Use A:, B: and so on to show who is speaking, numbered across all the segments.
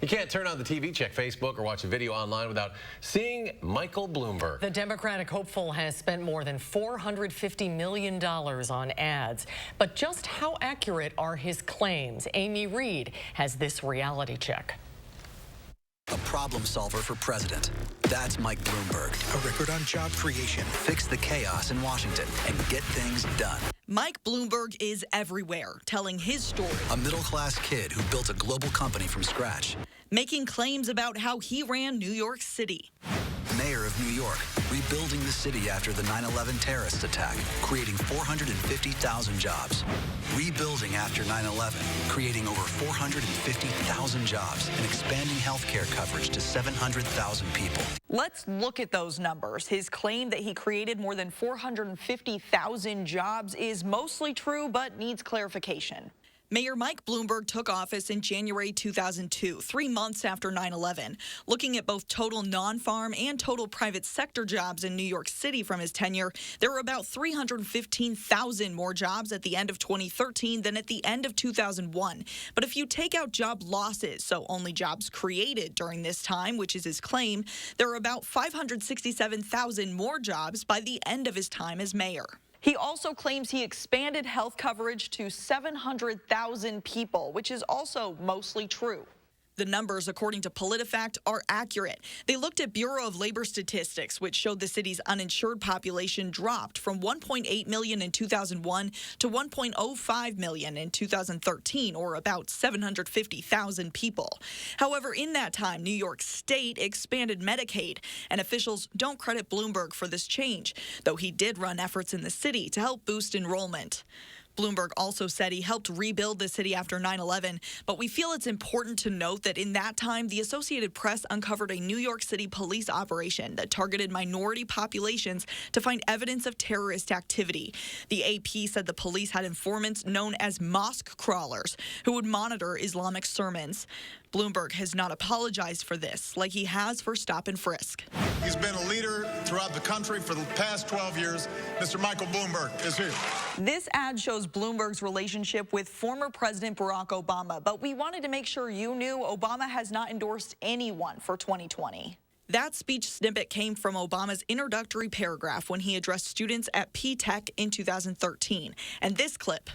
A: You can't turn on the TV, check Facebook, or watch a video online without seeing Michael Bloomberg.
B: The Democratic hopeful has spent more than $450 million on ads. But just how accurate are his claims? Amy Reed has this reality check.
C: A problem solver for president. That's Mike Bloomberg.
D: A record on job creation.
C: Fix the chaos in Washington and get things done.
E: Mike Bloomberg is everywhere, telling his story.
C: A middle-class kid who built a global company from scratch.
E: Making claims about how he ran New York City.
C: Mayor of New York, rebuilding the city after the 9/11 terrorist attack, creating 450,000 jobs. Rebuilding after 9/11, creating over 450,000 jobs and expanding health care coverage to 700,000 people.
E: Let's look at those numbers. His claim that he created more than 450,000 jobs is mostly true, but needs clarification. Mayor Mike Bloomberg took office in January 2002, 3 months after 9/11. Looking at both total non-farm and total private sector jobs in New York City from his tenure, there were about 315,000 more jobs at the end of 2013 than at the end of 2001. But if you take out job losses, so only jobs created during this time, which is his claim, there are about 567,000 more jobs by the end of his time as mayor. He also claims he expanded health coverage to 700,000 people, which is also mostly true. The numbers, according to PolitiFact, are accurate. They looked at Bureau of Labor Statistics, which showed the city's uninsured population dropped from 1.8 million in 2001 to 1.05 million in 2013, or about 750,000 people. However, in that time, New York State expanded Medicaid, and officials don't credit Bloomberg for this change, though he did run efforts in the city to help boost enrollment. Bloomberg also said he helped rebuild the city after 9/11, but we feel it's important to note that in that time, the Associated Press uncovered a New York City police operation that targeted minority populations to find evidence of terrorist activity. The AP said the police had informants known as mosque crawlers who would monitor Islamic sermons. Bloomberg has not apologized for this, like he has for stop and frisk.
F: He's been a leader throughout the country for the past 12 years. Mr. Michael Bloomberg is here.
E: This ad shows Bloomberg's relationship with former President Barack Obama, but we wanted to make sure you knew Obama has not endorsed anyone for 2020. That speech snippet came from Obama's introductory paragraph when he addressed students at P-Tech in 2013. And this clip.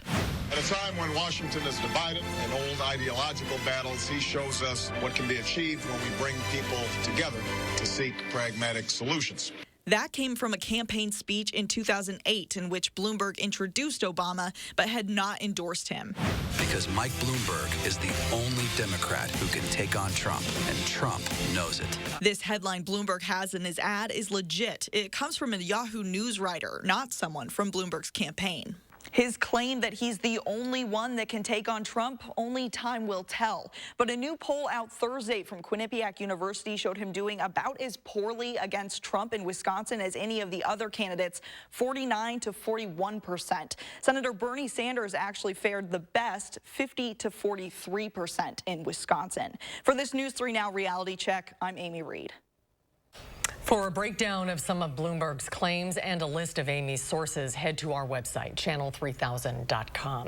F: At a time when Washington is divided in old ideological battles, he shows us what can be achieved when we bring people together to seek pragmatic solutions.
E: That came from a campaign speech in 2008 in which Bloomberg introduced Obama but had not endorsed him.
C: Because Mike Bloomberg is the only Democrat who can take on Trump, and Trump knows it.
E: This headline Bloomberg has in his ad is legit. It comes from a Yahoo News writer, not someone from Bloomberg's campaign. His claim that he's the only one that can take on Trump, only time will tell. But a new poll out Thursday from Quinnipiac University showed him doing about as poorly against Trump in Wisconsin as any of the other candidates, 49 to 41%. Senator Bernie Sanders actually fared the best, 50 to 43% in Wisconsin. For this News 3 Now reality check, I'm Amy Reed.
B: For a breakdown of some of Bloomberg's claims and a list of Amy's sources, head to our website, channel3000.com.